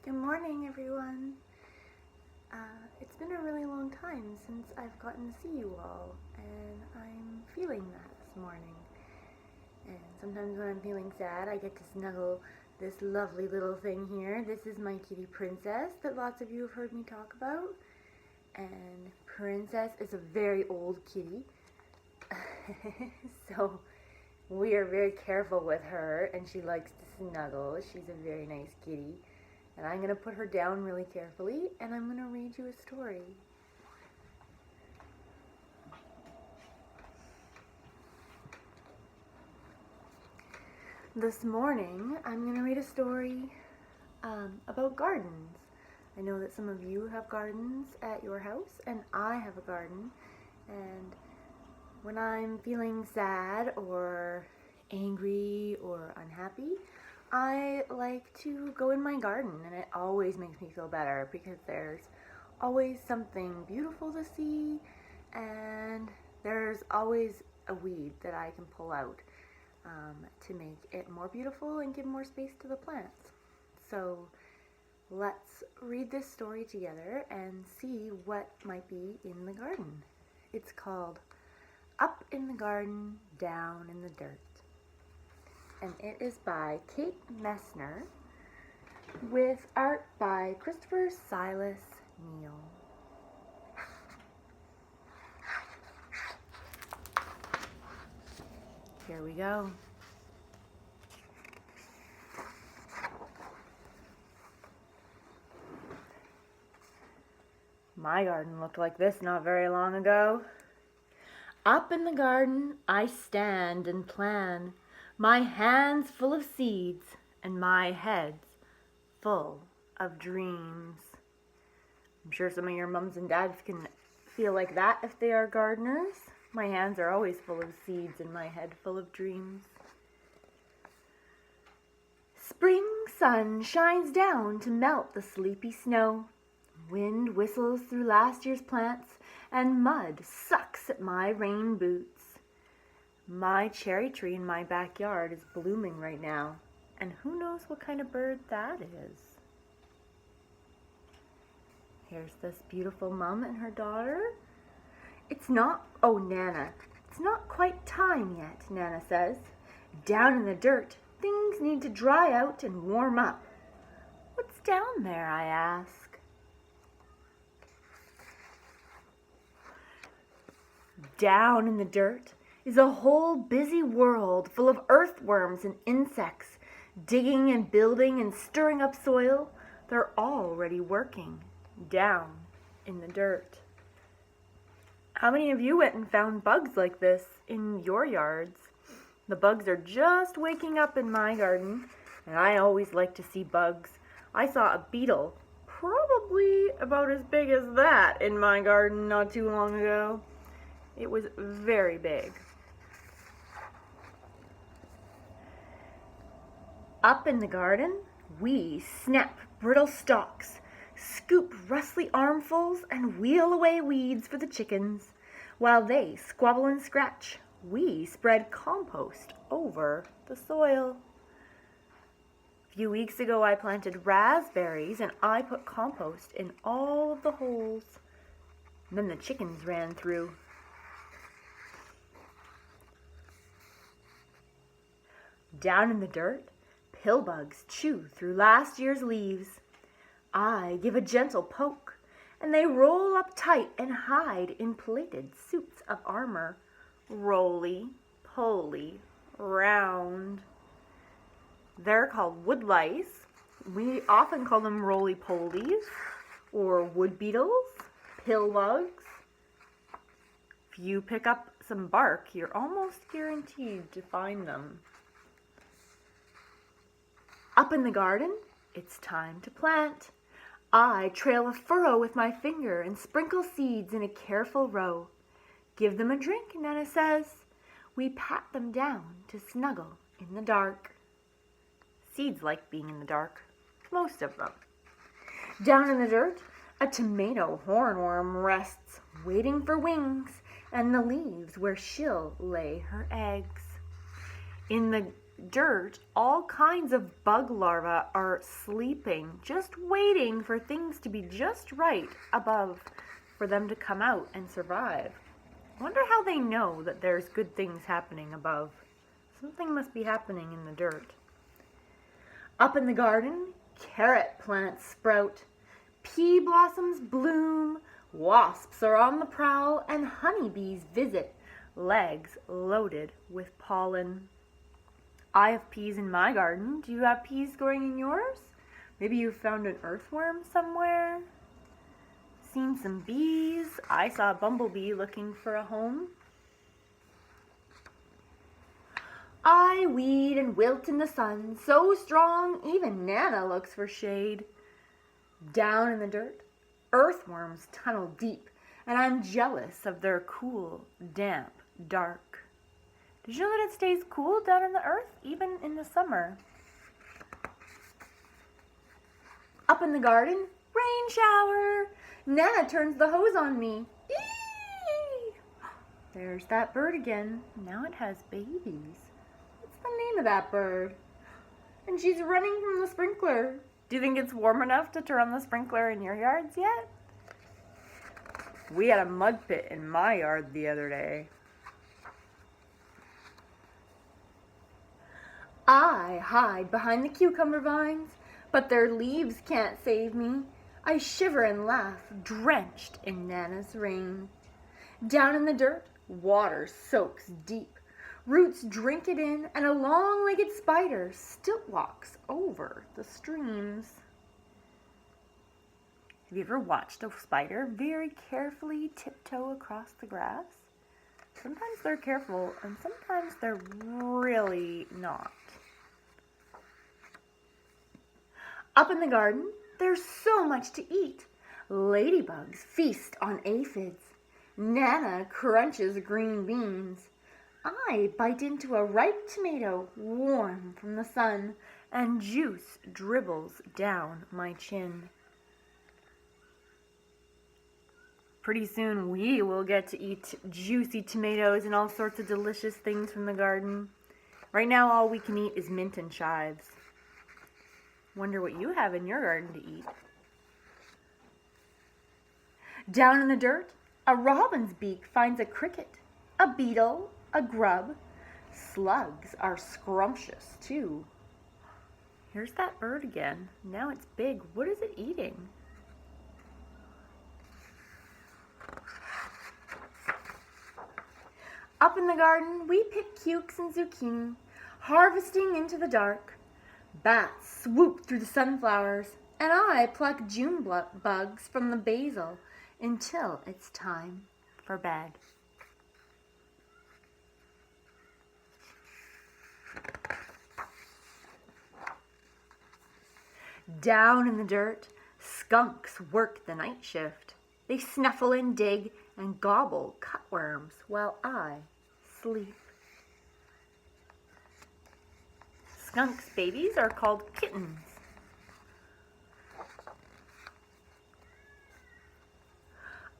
Good morning, everyone. It's been a really long time since I've gotten to see you all, and I'm feeling that this morning. And sometimes when I'm feeling sad, I get to snuggle this lovely little thing here. This is my kitty Princess that lots of you have heard me talk about. And Princess is a very old kitty, so we are very careful with her, and she likes to snuggle. She's a very nice kitty. And I'm going to put her down really carefully, and I'm going to read you a story. This morning, I'm going to read a story about gardens. I know that some of you have gardens at your house, and I have a garden. And when I'm feeling sad or angry or unhappy, I like to go in my garden, and it always makes me feel better because there's always something beautiful to see, and there's always a weed that I can pull out to make it more beautiful and give more space to the plants. So let's read this story together and see what might be in the garden. It's called Up in the Garden, Down in the Dirt. And it is by Kate Messner with art by Christopher Silas Neal. Here we go. My garden looked like this not very long ago. Up in the garden I stand and plan, my hands full of seeds and my head's full of dreams. I'm sure some of your mums and dads can feel like that if they are gardeners. My hands are always full of seeds and my head full of dreams. Spring sun shines down to melt the sleepy snow. Wind whistles through last year's plants and mud sucks at my rain boots. My cherry tree in my backyard is blooming right now, and who knows what kind of bird that is. Here's this beautiful mom and her daughter. Nana, it's not quite time yet, Nana says. Down in the dirt, things need to dry out and warm up. What's down there, I ask. Down in the dirt is a whole busy world full of earthworms and insects, digging and building and stirring up soil. They're already working down in the dirt. How many of you went and found bugs like this in your yards? The bugs are just waking up in my garden, and I always like to see bugs. I saw a beetle, probably about as big as that, in my garden not too long ago. It was very big. Up in the garden, we snap brittle stalks, scoop rustly armfuls, and wheel away weeds for the chickens. While they squabble and scratch, we spread compost over the soil. A few weeks ago, I planted raspberries, and I put compost in all of the holes. And then the chickens ran through. Down in the dirt, pillbugs chew through last year's leaves. I give a gentle poke, and they roll up tight and hide in plated suits of armor, roly-poly round. They're called wood lice. We often call them roly-polies or wood beetles, pillbugs. If you pick up some bark, you're almost guaranteed to find them. Up in the garden, it's time to plant. I trail a furrow with my finger and sprinkle seeds in a careful row. Give them a drink, Nana says. We pat them down to snuggle in the dark. Seeds like being in the dark, most of them. Down in the dirt, a tomato hornworm rests, waiting for wings and the leaves where she'll lay her eggs. In the dirt, all kinds of bug larvae are sleeping, just waiting for things to be just right above for them to come out and survive. I wonder how they know that there's good things happening above. Something must be happening in the dirt. Up in the garden, carrot plants sprout, pea blossoms bloom, wasps are on the prowl, and honeybees visit, legs loaded with pollen. I have peas in my garden. Do you have peas growing in yours? Maybe you found an earthworm somewhere? Seen some bees? I saw a bumblebee looking for a home. I weed and wilt in the sun, so strong even Nana looks for shade. Down in the dirt, earthworms tunnel deep, and I'm jealous of their cool, damp, dark. Did you know that it stays cool down in the earth, even in the summer? Up in the garden, rain shower. Nana turns the hose on me. Eee! There's that bird again. Now it has babies. What's the name of that bird? And she's running from the sprinkler. Do you think it's warm enough to turn on the sprinkler in your yards yet? We had a mud pit in my yard the other day. I hide behind the cucumber vines, but their leaves can't save me. I shiver and laugh, drenched in Nana's rain. Down in the dirt, water soaks deep. Roots drink it in, and a long-legged spider still walks over the streams. Have you ever watched a spider very carefully tiptoe across the grass? Sometimes they're careful, and sometimes they're really not. Up in the garden, there's so much to eat. Ladybugs feast on aphids. Nana crunches green beans. I bite into a ripe tomato, warm from the sun, and juice dribbles down my chin. Pretty soon we will get to eat juicy tomatoes and all sorts of delicious things from the garden. Right now all we can eat is mint and chives. Wonder what you have in your garden to eat. Down in the dirt, a robin's beak finds a cricket, a beetle, a grub. Slugs are scrumptious too. Here's that bird again. Now it's big. What is it eating? Up in the garden, we pick cukes and zucchini, harvesting into the dark. Bats swoop through the sunflowers, and I pluck June bugs from the basil until it's time for bed. Down in the dirt, skunks work the night shift. They snuffle and dig and gobble cutworms while I sleep. Skunks' babies are called kittens.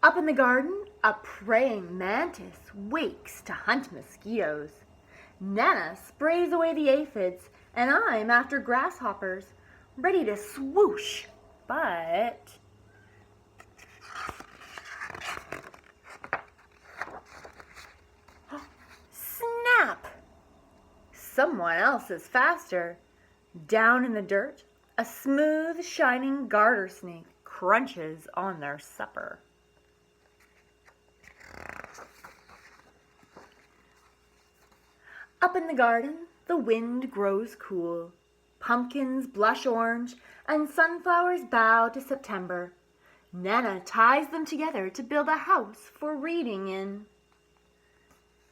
Up in the garden, a praying mantis wakes to hunt mosquitoes. Nana sprays away the aphids, and I'm after grasshoppers, ready to swoosh, but... Snap! Someone else is faster. Down in the dirt, a smooth, shining garter snake crunches on their supper. Up in the garden, the wind grows cool. Pumpkins blush orange, and sunflowers bow to September. Nana ties them together to build a house for reading in.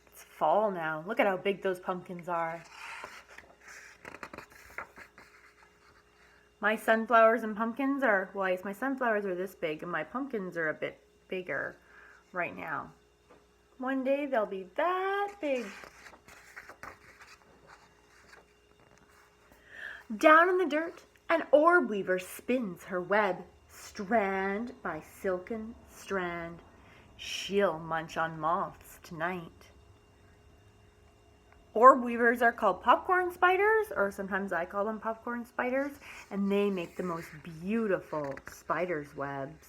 It's fall now. Look at how big those pumpkins are. My sunflowers and pumpkins are, well, my sunflowers are this big, and my pumpkins are a bit bigger right now. One day they'll be that big. Down in the dirt, an orb weaver spins her web, strand by silken strand. She'll munch on moths tonight. Orb weavers are called popcorn spiders, or sometimes I call them popcorn spiders, and they make the most beautiful spider's webs.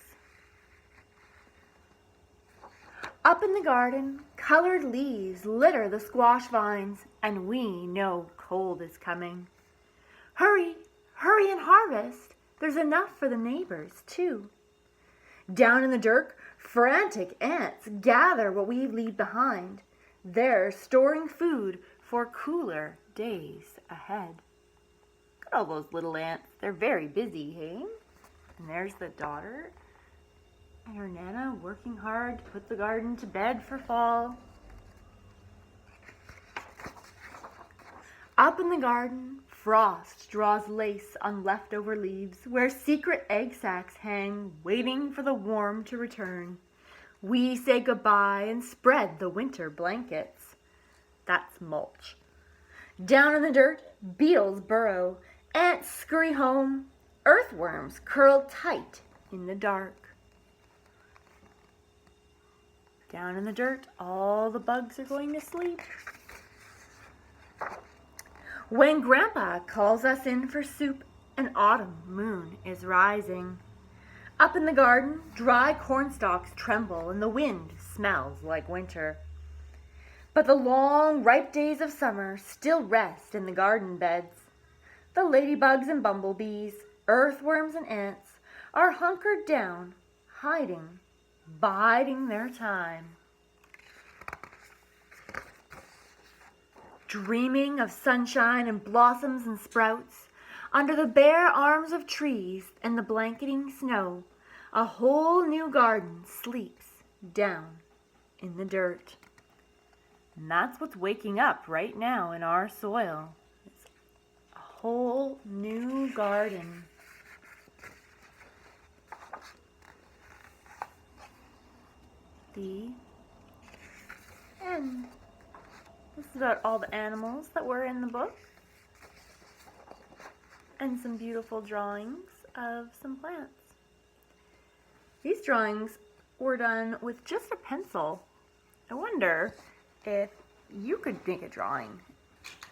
Up in the garden, colored leaves litter the squash vines, and we know cold is coming. Hurry, hurry and harvest. There's enough for the neighbors, too. Down in the dirt, frantic ants gather what we leave behind. They're storing food for cooler days ahead. Look at all those little ants. They're very busy, hey? And there's the daughter and her Nana working hard to put the garden to bed for fall. Up in the garden, frost draws lace on leftover leaves where secret egg sacs hang, waiting for the warm to return. We say goodbye and spread the winter blankets. That's mulch. Down in the dirt, beetles burrow, ants scurry home, earthworms curl tight in the dark. Down in the dirt, all the bugs are going to sleep. When Grandpa calls us in for soup, an autumn moon is rising. Up in the garden, dry cornstalks tremble and the wind smells like winter. But the long, ripe days of summer still rest in the garden beds. The ladybugs and bumblebees, earthworms and ants are hunkered down, hiding, biding their time. Dreaming of sunshine and blossoms and sprouts, under the bare arms of trees and the blanketing snow, a whole new garden sleeps down in the dirt. And that's what's waking up right now in our soil. It's a whole new garden. The end. This is about all the animals that were in the book. And some beautiful drawings of some plants. These drawings were done with just a pencil. I wonder if you could make a drawing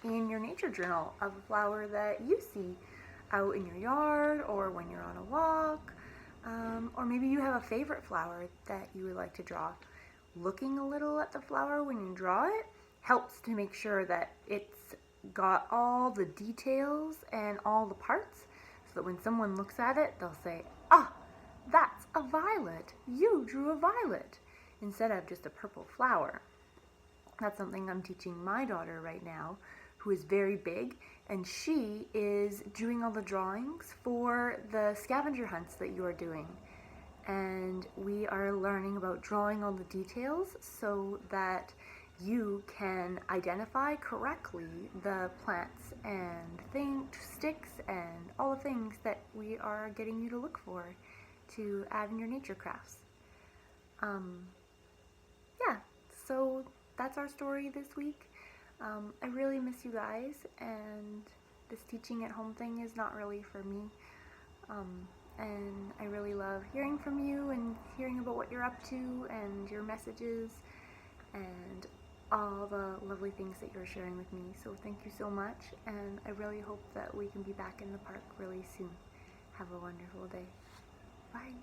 in your nature journal of a flower that you see out in your yard or when you're on a walk, or maybe you have a favorite flower that you would like to draw. Looking a little at the flower when you draw it helps to make sure that it's got all the details and all the parts, so that when someone looks at it, they'll say, "Ah, that's a violet. You drew a violet," instead of just a purple flower. That's something I'm teaching my daughter right now, who is very big, and she is doing all the drawings for the scavenger hunts that you are doing. And we are learning about drawing all the details so that you can identify correctly the plants and sticks and all the things that we are getting you to look for to add in your nature crafts. Yeah, so that's our story this week. I really miss you guys, and this teaching at home thing is not really for me. And I really love hearing from you and hearing about what you're up to and your messages and all the lovely things that you're sharing with me. So thank you so much, and I really hope that we can be back in the park really soon. Have a wonderful day. Bye.